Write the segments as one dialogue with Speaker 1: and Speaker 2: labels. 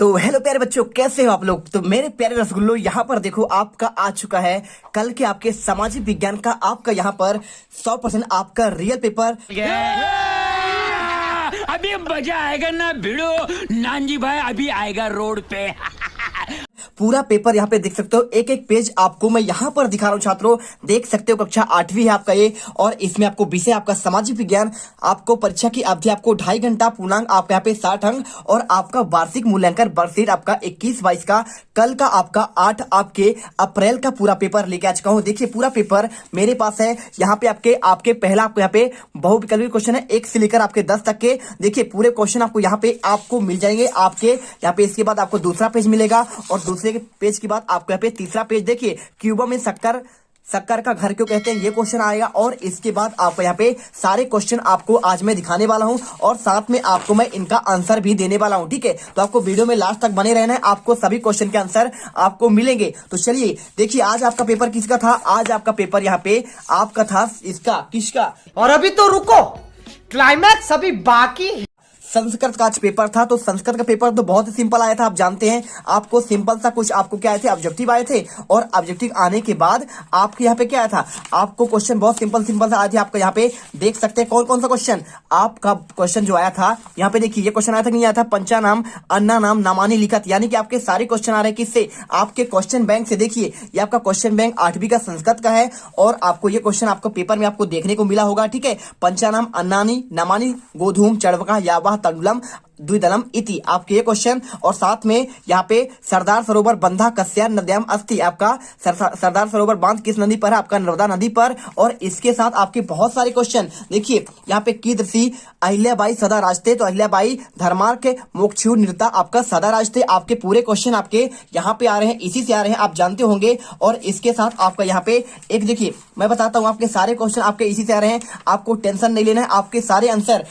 Speaker 1: तो हेलो प्यारे बच्चों, कैसे हो आप लोग। तो मेरे प्यारे रसगुल्लो, यहाँ पर देखो आपका आ चुका है कल के आपके सामाजिक विज्ञान का आपका यहाँ पर 100% आपका रियल पेपर।
Speaker 2: अभी मजा आएगा ना भिड़ो, नानजी भाई अभी आएगा रोड पे।
Speaker 1: पूरा पेपर यहाँ पे देख सकते हो, एक एक पेज आपको मैं यहाँ पर दिखा रहा हूँ छात्रों। देख सकते हो कक्षा 8वीं है आपका ये, और इसमें आपको विषय आपका सामाजिक विज्ञान। आपको परीक्षा की अवधि आपको 2.5 घंटा, पूर्णांक आपका यहाँ पे 60 अंक, और आपका वार्षिक मूल्यांकन वर्षीट आपका 21-22 का। कल का आपका 8 आपके अप्रैल का पूरा पेपर लेके आ चुका हूँ। देखिए पूरा पेपर मेरे पास है। यहाँ पे आपके पहला आपको यहाँ पे बहुविकल्पी क्वेश्चन है 1 से लेकर आपके 10 तक के। देखिए पूरे क्वेश्चन आपको यहाँ पे आपको मिल जाएंगे आपके यहाँ पे। इसके बाद आपको दूसरा पेज मिलेगा, और दूसरे के पेज के बाद आपको यहाँ पे तीसरा पेज। देखिए क्यूबा में शक्कर का घर क्यों कहते हैं, ये क्वेश्चन आएगा। और इसके बाद आपको यहाँ पे सारे क्वेश्चन आपको आज मैं दिखाने वाला हूँ, और साथ में आपको मैं इनका आंसर भी देने वाला हूँ। ठीक है, तो आपको वीडियो में लास्ट तक बने रहना है, आपको सभी क्वेश्चन के आंसर आपको मिलेंगे। तो चलिए देखिए आज आपका पेपर किसका था। आज आपका पेपर यहाँ पे आपका था इसका, किसका।
Speaker 3: और अभी तो रुको, क्लाइमैक्स अभी बाकी है।
Speaker 1: संस्कृत का आज पेपर था। तो संस्कृत का पेपर तो बहुत ही सिंपल आया था, आप जानते हैं। आपको सिंपल सा कुछ आपको क्या आए थे, ऑब्जेक्टिव आए थे, और ऑब्जेक्टिव आने के बाद आपके यहाँ पे क्या आया था, आपको क्वेश्चन बहुत सिंपल सा आए थे। आपका यहाँ पे देख सकते हैं कौन कौन सा क्वेश्चन आपका क्वेश्चन जो आया था। यहाँ पे देखिए ये क्वेश्चन आया था कि नहीं आया था, पंचा नाम अन्ना नाम नामानी लिखत। यानी कि आपके सारे क्वेश्चन आ रहे हैं किससे, आपके क्वेश्चन बैंक से। देखिए ये आपका क्वेश्चन बैंक 8वीं का संस्कृत का है, और आपको ये क्वेश्चन आपको पेपर में आपको देखने को मिला होगा। ठीक है, पंचा नाम अन्नानी नामानी गोधूम चढ़वका यावाह तंडुलम द्विदलम इति, आपके ये क्वेश्चन। और साथ में यहाँ पे सरदार सरोवर बंधा कस्या नद्याम अस्ति, आपका सरदार सरोवर बांध किस नदी पर है, आपका नर्मदा नदी पर। और इसके साथ आपके बहुत सारे क्वेश्चन। देखिए यहाँ पे कीदृषि अहिल्याबाई सदा राजते, तो अहिल्याबाई धर्मार्क के मोक्षु निरता आपका सदा राजते। आपके पूरे क्वेश्चन आपके यहाँ पे आ रहे हैं, इसी से आ रहे हैं, आप जानते होंगे। और इसके साथ आपका यहाँ पे एक देखिए मैं बताता हूँ, आपके सारे क्वेश्चन आपके इसी से आ रहे हैं। आपको टेंशन नहीं लेना है, आपके सारे आंसर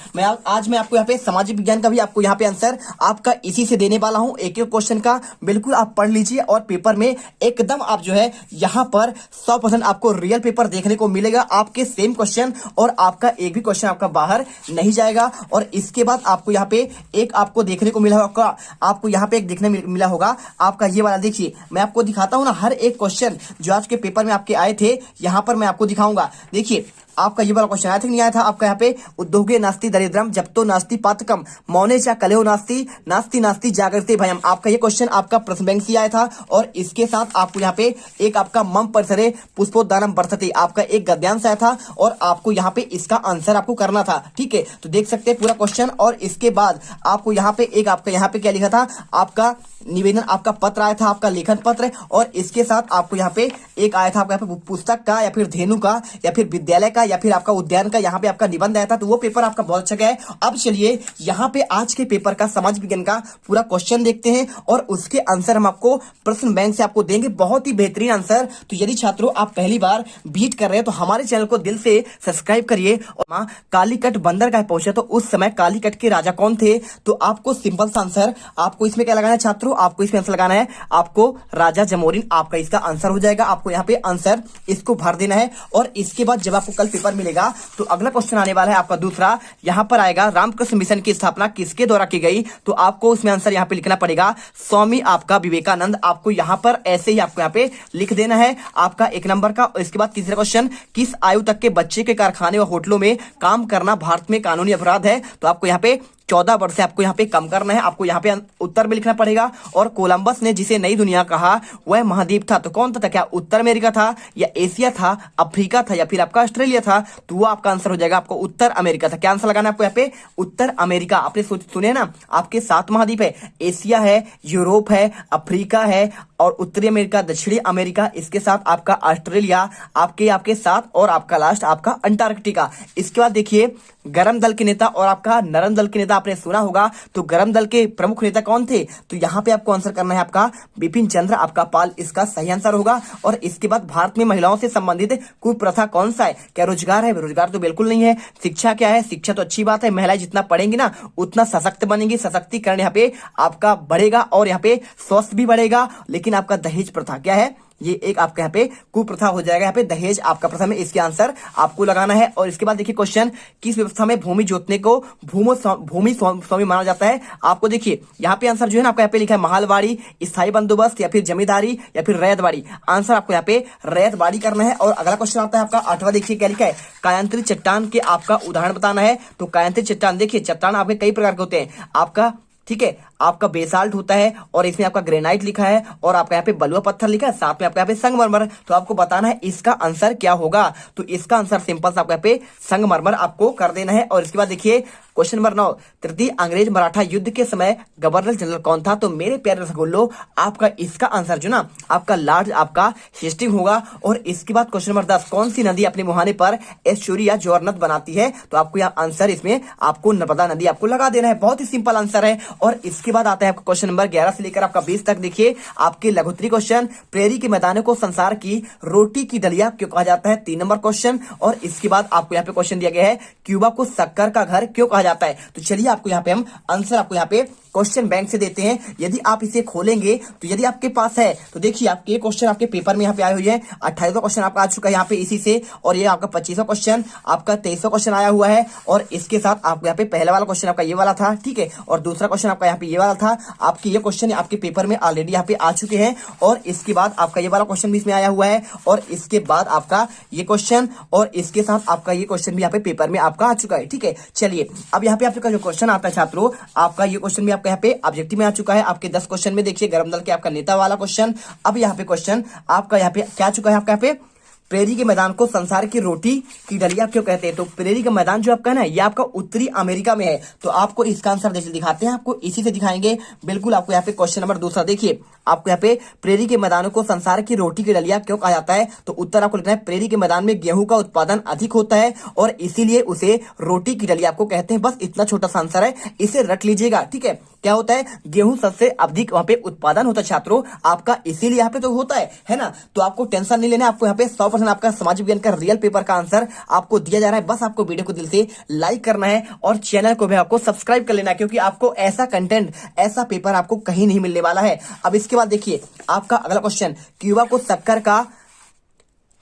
Speaker 1: आज मैं आपको यहाँ पे सामाजिक विज्ञान का भी आपको यहाँ पे आंसर आपका इसी से देने वाला हूं। एक एक क्वेश्चन का बिल्कुल आप पढ़ लीजिए, और पेपर में एकदम आप जो है यहाँ पर 100% आपको रियल पेपर देखने को मिलेगा। आपके सेम क्वेश्चन, और आपका एक भी क्वेश्चन आपका बाहर नहीं जाएगा। और इसके बाद आपको यहाँ पे एक आपको देखने को मिला होगा, आपको यहाँ पे एक देखने मिला होगा आपका ये वाला। देखिए मैं आपको दिखाता हूँ ना, हर एक क्वेश्चन जो आज के पेपर में आपके आए थे यहाँ पर मैं आपको दिखाऊंगा। देखिए आपका ये वाला क्वेश्चन आया था नहीं आया था, आपका यहाँ पे उद्योगे नास्ति दरिद्रम जब तो नास्ति पातकम मौने चा कलेहो नास्ति नास्ति नास्ति जागृति भयम। आपका ये क्वेश्चन आपका प्रश्न बैंक से आया था। और इसके साथ आपको यहाँ पे एक आपका मम परिसरे पुष्पोद्यानम वर्तते, आपका एक गद्यांश आया था, और आपको यहाँ पे इसका आंसर आपको करना था। ठीक है, तो देख सकते हैं पूरा क्वेश्चन। और इसके बाद आपको यहाँ पे एक आपका यहाँ पे क्या लिखा था, आपका निवेदन आपका पत्र आया था, आपका लेखन पत्र। और इसके साथ आपको यहाँ पे एक आया था आपका यहाँ पे पुस्तक का, या फिर धेनु का, या फिर विद्यालय का, या फिर आपका उद्यान का, यहाँ पे आपका निबंध आया था। तो वो पेपर आपका बहुत अच्छा गया है। अब चलिए यहाँ पे आज के पेपर का समाज विज्ञान का पूरा क्वेश्चन देखते हैं, और उसके आंसर हम आपको प्रश्न बैंक से आपको देंगे, बहुत ही बेहतरीन आंसर। तो यदि छात्रों आप पहली बार बीट कर रहे हैं तो हमारे चैनल को दिल से सब्सक्राइब करिए। और कालीकट बंदर का पहुंचे तो उस समय कालीकट के राजा कौन थे, तो आपको सिंपल सा आंसर आपको इसमें क्या लगाना है छात्रों, आपको इसमें आंसर लगाना है, आपको राजा जमोरिन आपका इसका आंसर हो जाएगा। आपको यहाँ पे आंसर इसको भर देना है। और इसके बाद जब आपको कल पेपर मिलेगा तो अगला क्वेश्चन आने वाला है आपका दूसरा। यहाँ पर आएगा रामकृष्ण मिशन की स्थापना किसके द्वारा की गई, तो आपको उसमें आंसर यहाँ पे लिखना पड़ेगा स्वामी आपका विवेकानंद। आपको यहाँ पर ऐसे ही आपको यहाँ पे लिख देना है आपका 1 नंबर का। इसके बाद तीसरा क्वेश्चन, किस आयु तक के बच्चे के कारखाने व होटलों में काम करना भारत में कानूनी अपराध है, तो आपको यहाँ पे 14 वर्ष से आपको यहाँ पे कम करना है। आपको यहाँ पे उत्तर में लिखना पड़ेगा। और कोलंबस ने जिसे नई दुनिया कहा वह महाद्वीप था, तो कौन था, क्या उत्तर अमेरिका था, या एशिया था, अफ्रीका था, या फिर आपका ऑस्ट्रेलिया था, तो वो आपका आंसर हो जाएगा आपको उत्तर अमेरिका था। क्या आंसर लगाना है आपको यहाँ पे, उत्तर अमेरिका। आपने सुने ना, आपके 7 महाद्वीप है, एशिया है, यूरोप है, अफ्रीका है, और उत्तरी अमेरिका, दक्षिणी अमेरिका, इसके साथ आपका ऑस्ट्रेलिया, आपके साथ, और आपका लास्ट आपका अंटार्कटिका। इसके बाद देखिए गरम दल के नेता और आपका नरम दल के नेता आपने सुना होगा, तो गरम दल के प्रमुख नेता कौन थे, तो यहाँ पे आपको आंसर करना है आपका बिपिन चंद्र आपका पाल, इसका सही आंसर होगा। और इसके बाद भारत में महिलाओं से संबंधित कुप्रथा कौन सा है, क्या रोजगार है, रोजगार तो बिल्कुल नहीं है। शिक्षा क्या है, शिक्षा तो अच्छी बात है, महिलाएं जितना पढ़ेंगी ना उतना सशक्त बनेंगी, सशक्तिकरण यहाँ पे आपका बढ़ेगा, और यहाँ पे स्वस्थ भी बढ़ेगा। लेकिन आपका दहेज प्रथा क्या है, ये एक आपका यहाँ पे कुप्रथा हो जाएगा। यहाँ पे दहेज आपका प्रथा में इसके आंसर आपको लगाना है। और इसके बाद देखिए क्वेश्चन, किस व्यवस्था में भूमि जोतने को भूमि स्वामी माना जाता है? आपको देखिए यहाँ पे आंसर जो है ना आपका यहाँ पे लिखा है महलवाड़ी, स्थायी बंदोबस्त या फिर जमींदारी या फिर रैयतवाड़ी। आंसर आपको यहाँ पे रैयतवाड़ी करना है। और अगला क्वेश्चन आता है आपका 8वां, देखिए क्या लिखा है, कायांतरित चट्टान के आपका उदाहरण बताना है। तो कायांतरित चट्टान, देखिए चट्टान आपके कई प्रकार के होते हैं आपका, ठीक है, आपका बेसाल्ट होता है और इसमें आपका ग्रेनाइट लिखा है और आपका यहाँ पे बलुआ पत्थर लिखा है, साथ में आपका यहाँ पे संगमरमर। तो आपको बताना है इसका आंसर क्या होगा। तो इसका आंसर सिंपल सा आपको यहाँ पे संगमरमर आपको कर देना है। और इसके बाद देखिए क्वेश्चन नंबर 9, तृतीय अंग्रेज मराठा युद्ध के समय गवर्नर जनरल कौन था? तो मेरे प्यारे रसगुल्लो, आपका इसका आंसर जो ना आपका लॉर्ड आपका हेस्टिंग होगा। और इसके बाद क्वेश्चन नंबर 10, कौन सी नदी अपने मुहाने पर एस्चुरी या जोरनद बनाती है? तो आपको यहाँ आंसर इसमें आपको नर्मदा नदी आपको लगा देना है। बहुत ही सिंपल आंसर है। और इसके बाद आता है आपका क्वेश्चन नंबर 11 से लेकर आपका 20 तक। देखिए आपके लघुत्तरी क्वेश्चन, प्रेरी के मैदानों को संसार की रोटी की दलिया क्यों कहा जाता है? 3 नंबर क्वेश्चन। और इसके बाद आपको यहाँ पे क्वेश्चन दिया गया है, क्यूबा को शक्कर का घर क्यों कहा जाता है? तो चलिए आपको यहाँ पे हम आंसर आपको यहाँ पे क्वेश्चन बैंक से देते हैं। यदि आप इसे खोलेंगे तो यदि आपके पास है तो देखिए आपके ये क्वेश्चन आपके पेपर में यहाँ पे आए हुए हैं। 28वां क्वेश्चन आपका आ चुका है यहाँ पे इसी से। और ये आपका 25वां क्वेश्चन, आपका 23वां क्वेश्चन आया हुआ है। और इसके साथ आपको यहाँ पे पहला वाला क्वेश्चन आपका ये वाला था, ठीक है, और दूसरा क्वेश्चन आपका यहाँ पे ये वाला था। आपके ये क्वेश्चन आपके पेपर में ऑलरेडी यहाँ पे आ चुके हैं। और इसके बाद आपका ये वाला क्वेश्चन भी इसमें आया हुआ है। और इसके बाद आपका ये क्वेश्चन और इसके साथ आपका ये क्वेश्चन भी यहाँ पे पेपर में आपका आ चुका है, ठीक है। चलिए अब यहाँ पे आपका जो क्वेश्चन आता है छात्रों, आपका ये क्वेश्चन भी आपका यहाँ पे ऑब्जेक्टिव आ चुका है। आपके 10 क्वेश्चन में देखिए गर्म दल के आपका नेता वाला क्वेश्चन। अब यहाँ पे क्वेश्चन आपका यहाँ पे क्या चुका है, आपका यहाँ पे प्रेरी के मैदान को संसार की रोटी की दलिया क्यों कहते हैं? तो प्रेरी का मैदान जो आपका है ना, ये आपका उत्तरी अमेरिका में है। तो आपको इसका आंसर दिखाते हैं, आपको इसी से दिखाएंगे बिल्कुल। आपको यहाँ पे क्वेश्चन नंबर 2 देखिए, आपको यहाँ पे प्रेरी के मैदानों को संसार की रोटी की दलिया क्यों कहा जाता है? तो उत्तर आपको लिखना है, प्रेरी के मैदान में गेहूं का उत्पादन अधिक होता है और इसीलिए उसे रोटी की दलिया आपको कहते हैं। बस इतना छोटा सा आंसर है, इसे रट लीजिएगा, ठीक है। क्या होता है, गेहूं सबसे अधिक वहां पे उत्पादन होता है छात्रों आपका, इसीलिए यहाँ पे तो होता है ना। तो आपको टेंशन नहीं लेना, आपको यहाँ पे 100% आपका समाज विज्ञान का रियल पेपर का आंसर आपको दिया जा रहा है। बस आपको वीडियो को दिल से लाइक करना है और चैनल को भी आपको सब्सक्राइब कर लेना है, क्योंकि आपको ऐसा कंटेंट, ऐसा पेपर आपको कहीं नहीं मिलने वाला है। अब इसके बाद देखिए आपका अगला क्वेश्चन, क्यूबा को शक्कर का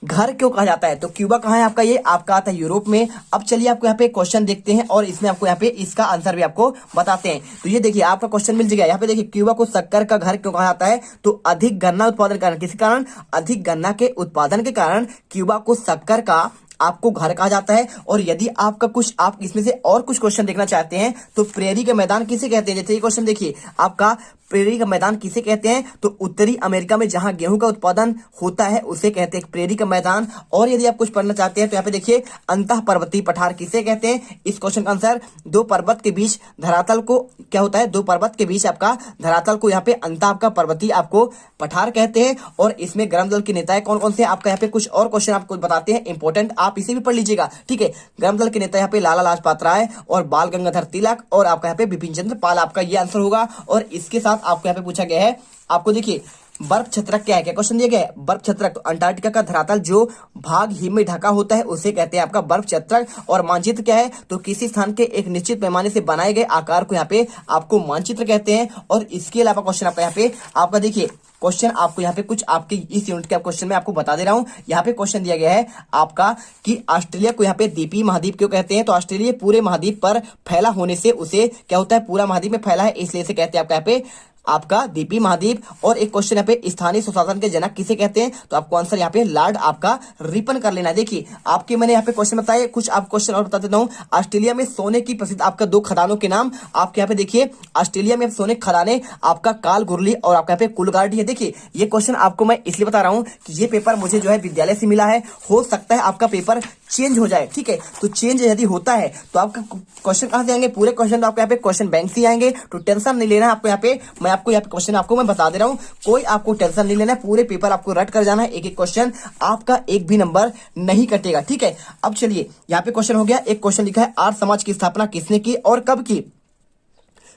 Speaker 1: घर क्यों कहा जाता है? तो क्यूबा कहाँ है आपका? ये आपका आता है यूरोप में। अब चलिए आपको यहाँ पे क्वेश्चन देखते हैं और इसमें आपको यहाँ पे इसका आंसर भी आपको बताते हैं। तो ये देखिए आपका क्वेश्चन मिल जाएगा यहाँ पे। देखिए क्यूबा को शक्कर का घर क्यों कहा जाता है? तो अधिक गन्ना उत्पादन के कारण। किस कारण? अधिक गन्ना के उत्पादन के कारण क्यूबा को शक्कर का आपको घर कहा जाता है। और यदि आपका कुछ, आप इसमें से और कुछ क्वेश्चन देखना चाहते हैं तो प्रेरी के मैदान किसे कहते हैं? जैसे ये क्वेश्चन देखिए आपका, प्रेरी का मैदान किसे कहते हैं? तो उत्तरी अमेरिका में जहां गेहूं का उत्पादन होता है उसे कहते हैं प्रेरी का मैदान। और यदि आप कुछ पढ़ना चाहते हैं तो यहाँ पे देखिए, अंतः पर्वतीय पठार किसे कहते हैं? इस क्वेश्चन का आंसर, दो पर्वत के बीच धरातल को क्या होता है? दो पर्वत के बीच आपका धरातल को यहाँ पे अंतः आपका पर्वतीय आपको पठार कहते हैं। और इसमें गर्म दल के नेता कौन कौन से? आपका यहाँ पे कुछ और क्वेश्चन आपको बताते हैं इंपॉर्टेंट, आप इसे भी पढ़ लीजिएगा, ठीक है। गर्म दल के नेता यहाँ पे लाला लाजपत राय और बाल गंगाधर तिलक और आपका यहाँ पे बिपिन चंद्र पाल, आपका ये आंसर होगा। और इसके साथ आपको यहाँ पे पूछा गया है, आपको देखिए बर्फ छत्रक क्या है? क्या क्वेश्चन दिया गया है? बर्फ छत्रक, तो अंटार्कटिका का धरातल जो भाग हिम में ढका होता है उसे कहते हैं आपका बर्फ छत्रक। और मानचित्र क्या है? तो किसी स्थान के एक निश्चित पैमाने से बनाए गए आकार को यहाँ पे आपको मानचित्र कहते हैं। और इसके अलावा क्वेश्चन आपका यहाँ पे आपका देखिए क्वेश्चन आपको यहाँ पे कुछ आपके इस यूनिट के क्वेश्चन में आपको बता दे रहा हूँ। यहाँ पे क्वेश्चन दिया गया है आपका कि ऑस्ट्रेलिया को यहाँ पे द्वीपीय महाद्वीप क्यों कहते हैं? तो ऑस्ट्रेलिया पूरे महाद्वीप पर फैला होने से उसे क्या होता है? पूरा महाद्वीप में फैला है, इसलिए इसे कहते हैं आपका यहाँ पे आपका द्वीपीय महाद्वीप। और एक क्वेश्चन यहाँ पे, स्थानीय सुशासन के जनक किसे कहते हैं? तो आपको आंसर यहाँ पे लॉर्ड आपका रिपन कर लेना है। देखिए आपके मैंने यहाँ पे क्वेश्चन बताए, कुछ आप क्वेश्चन और बता देता हूँ। ऑस्ट्रेलिया में सोने की प्रसिद्ध आपका 2 खदानों के नाम आपके यहाँ पे देखिए, ऑस्ट्रेलिया में सोने खदाने आपका कालगुरली और आपका यहाँ पे कुलगार्डी है। देखिए ये क्वेश्चन आपको मैं इसलिए बता रहा हूँ कि ये पेपर मुझे जो है विद्यालय से मिला है, हो सकता है आपका पेपर चेंज हो जाए, ठीक है। तो चेंज यदि होता है तो आपका क्वेश्चन कहां से आएंगे? पूरे क्वेश्चन तो आपको यहाँ पे क्वेश्चन बैंक से आएंगे, तो टेंशन नहीं लेना है आपको। यहाँ पे मैं आपको यहाँ पे क्वेश्चन आपको मैं बता दे रहा हूँ, कोई आपको टेंशन नहीं लेना है, पूरे पेपर आपको रट कर जाना है, एक एक क्वेश्चन, आपका एक भी नंबर नहीं कटेगा, ठीक है। अब चलिए यहाँ पे क्वेश्चन हो गया, एक क्वेश्चन लिखा है, आर्य समाज की स्थापना किसने की और कब की?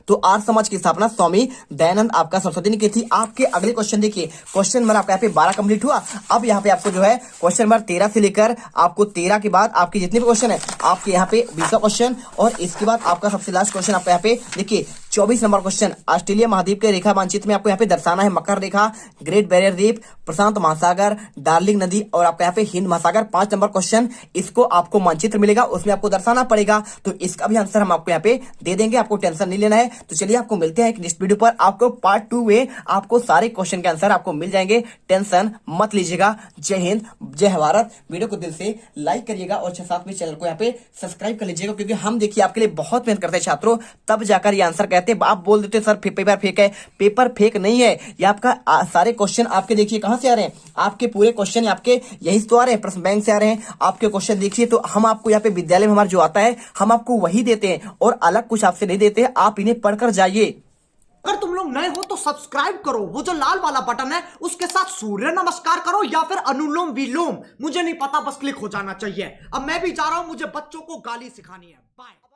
Speaker 1: तो आर्य समाज की स्थापना स्वामी दयानंद आपका सरस्वती ने की थी। आपके अगले क्वेश्चन देखिए, क्वेश्चन नंबर आपका यहाँ पे 12 कंप्लीट हुआ। अब यहाँ पे आपको जो है क्वेश्चन नंबर 13 से लेकर आपको 13 के बाद आपके जितने भी क्वेश्चन है आपके यहाँ पे 20 क्वेश्चन, और इसके बाद आपका सबसे लास्ट क्वेश्चन आपका यहाँ पे देखिए 24 नंबर क्वेश्चन, ऑस्ट्रेलिया महाद्वीप के रेखा मानचित्र में आपको यहाँ पे दर्शाना है मकर रेखा, ग्रेट बैरियर रीफ, प्रशांत महासागर, डार्लिंग नदी और आपका यहाँ पे हिंद महासागर। 5 नंबर क्वेश्चन, इसको आपको मानचित्र मिलेगा, उसमें आपको दर्शाना पड़ेगा। तो इसका भी आंसर हम आपको यहाँ पे दे देंगे, आपको टेंशन नहीं लेना है। तो चलिए आपको मिलते हैं एक नेक्स्ट वीडियो पर। आपको पार्ट 2 में आपको सारे क्वेश्चन के आंसर आपको मिल जाएंगे, टेंशन मत लीजिएगा। जय हिंद, जय भारत। वीडियो को दिल से लाइक करिएगा और साथ में चैनल को यहाँ पे सब्सक्राइब कर लीजिएगा, क्योंकि हम देखिए आपके लिए बहुत मेहनत करते हैं छात्रों, तब जाकर ये आंसर कहते हैं। आप बोल देते सर पेपर फेक है, पेपर फेक नहीं है। ये आपका सारे क्वेश्चन आपके देखिए कहां से आ रहे हैं, आपके पूरे क्वेश्चन आपके यही तो आ रहे हैं, प्रश्न बैंक से आ रहे हैं। आपके क्वेश्चन देखिए, तो हम आपको यहाँ पे विद्यालय में हमारा जो आता है हम आपको वही देते हैं और अलग कुछ आपसे नहीं देते हैं। आप इन्हें पढ़कर जाइए।
Speaker 3: अगर तुम लोग नए हो तो सब्सक्राइब करो, वो जो लाल वाला बटन है उसके साथ सूर्य नमस्कार करो या फिर अनुलोम विलोम, मुझे नहीं पता, बस क्लिक हो जाना चाहिए। अब मैं भी जा रहा हूं, मुझे बच्चों को गाली सिखानी है। बाय।